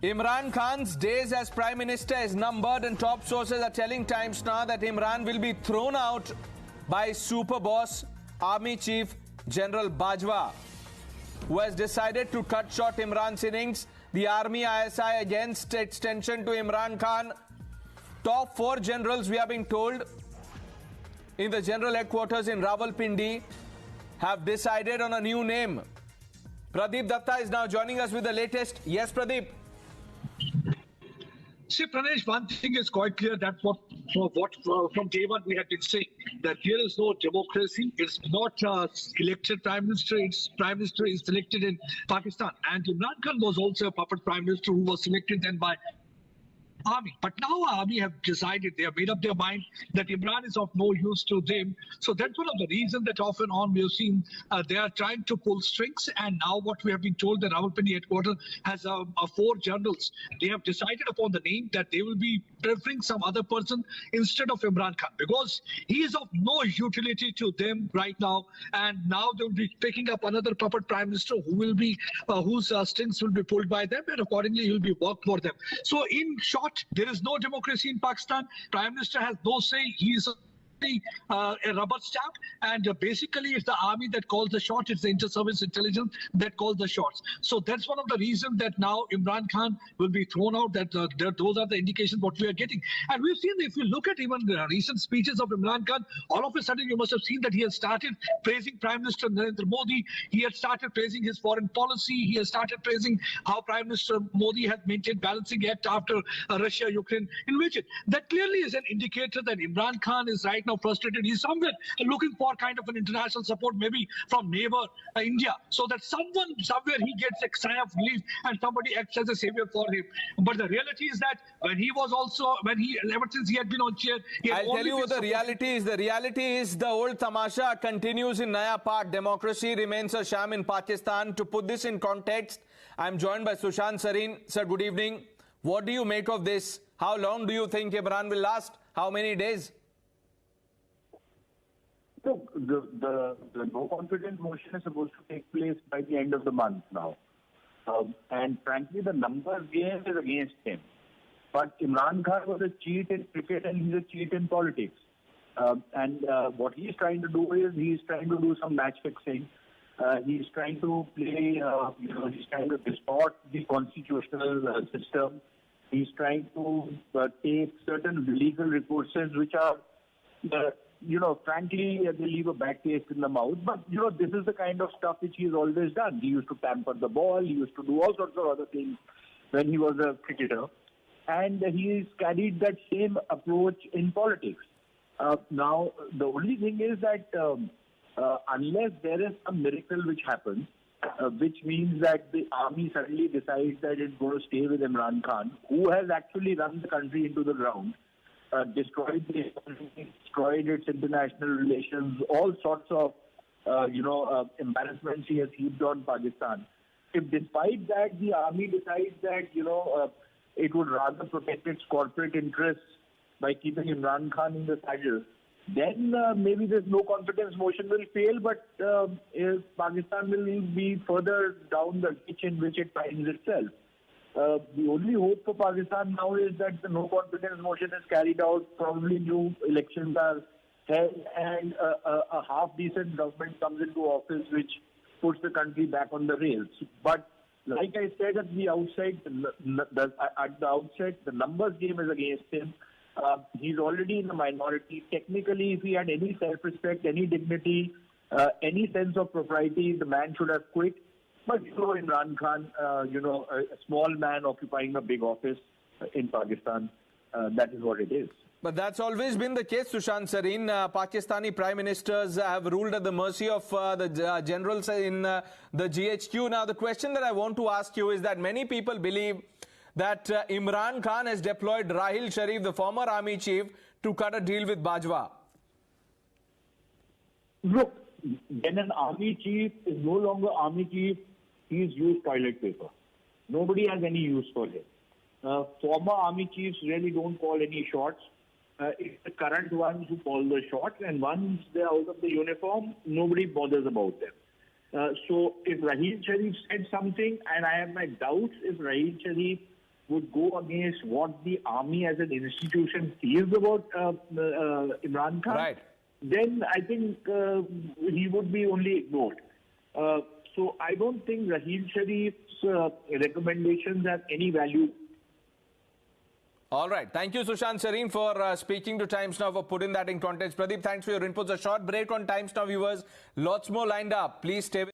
Imran Khan's days as Prime Minister is numbered, and top sources are telling Times Now that Imran will be thrown out by super boss Army Chief General Bajwa, who has decided to cut short Imran's innings. The Army ISI against extension to Imran Khan. Top 4 generals, we are being told, in the general headquarters in Rawalpindi have decided on a new name. Pradeep Datta is now joining us with the latest. Yes, Pradeep. See, Pranesh, one thing is quite clear that from day one we have been saying that there is no democracy. It's not elected prime minister. It's prime minister is selected in Pakistan. And Imran Khan was also a puppet prime minister who was selected then by Army. But now Army have decided, they have made up their mind that Imran is of no use to them. So that's one of the reasons that off and on we have seen they are trying to pull strings. And now what we have been told, that Rawalpindi headquarters has 4 generals. They have decided upon the name that they will be preferring some other person instead of Imran Khan, because he is of no utility to them right now. And now they will be picking up another puppet prime minister who will be whose strings will be pulled by them, and accordingly he will be worked for them. So in short, there is no democracy in Pakistan. Prime Minister has no say. He is a rubber stamp, and basically it's the army that calls the shots. It's the inter-service intelligence that calls the shots. So that's one of the reasons that now Imran Khan will be thrown out. That those are the indications what we are getting. And we've seen, if you look at even the recent speeches of Imran Khan, all of a sudden you must have seen that he has started praising Prime Minister Narendra Modi. He has started praising his foreign policy. He has started praising how Prime Minister Modi has maintained balancing act after Russia-Ukraine invasion. That clearly is an indicator that Imran Khan is right now frustrated. He's somewhere looking for kind of an international support, maybe from neighbor India, so that someone somewhere he gets a sigh of relief and somebody acts as a savior for him. But the reality is that when he was also, ever since he had been on chair, I'll tell you what the reality is. The reality is the old tamasha continues in Naya Part. Democracy remains a sham in Pakistan. To put this in context, I'm joined by Sushant Sareen. Sir, good evening. What do you make of this? How long do you think Imran will last? How many days? So the no confidence motion is supposed to take place by the end of the month now. And frankly, the numbers game is against him. But Imran Khan was a cheat in cricket and he's a cheat in politics. And what he's trying to do is he's trying to do some match fixing. He's trying to play, he's trying to distort the constitutional system. He's trying to take certain legal recourses which are frankly, they leave a bad taste in the mouth. But, this is the kind of stuff which he's always done. He used to tamper the ball. He used to do all sorts of other things when he was a cricketer. And he's carried that same approach in politics. Now, the only thing is that unless there is some miracle which happens, which means that the army suddenly decides that it's going to stay with Imran Khan, who has actually run the country into the ground, destroyed the economy, destroyed its international relations, all sorts of, embarrassments he has heaped on Pakistan. If despite that the army decides that, it would rather protect its corporate interests by keeping Imran Khan in the saddle, then maybe this no confidence motion will fail, but Pakistan will be further down the ditch in which it finds itself. The only hope for Pakistan now is that the no confidence motion is carried out, probably new elections are held, and a half-decent government comes into office which puts the country back on the rails. But like I said at the outset, the numbers game is against him. He's already in the minority. Technically, if he had any self-respect, any dignity, any sense of propriety, the man should have quit. But Imran Khan, a small man occupying a big office in Pakistan, that is what it is. But that's always been the case, Sushant Sareen. Pakistani prime ministers have ruled at the mercy of the generals in the GHQ. Now, the question that I want to ask you is that many people believe that Imran Khan has deployed Rahil Sharif, the former army chief, to cut a deal with Bajwa. Look, when an army chief is no longer army chief, he's used toilet paper. Nobody has any use for him. Former army chiefs really don't call any shots. It's the current ones who call the shots, and once they're out of the uniform, nobody bothers about them. So if Rahil Sharif said something, and I have my doubts if Rahil Sharif would go against what the army as an institution feels about Imran Khan, Right. then I think he would be only ignored. So I don't think Raheel Sharif's recommendations have any value. All right. Thank you, Sushant Sareen, for speaking to Times Now, for putting that in context. Pradeep, thanks for your inputs. A short break on Times Now, viewers. Lots more lined up. Please stay with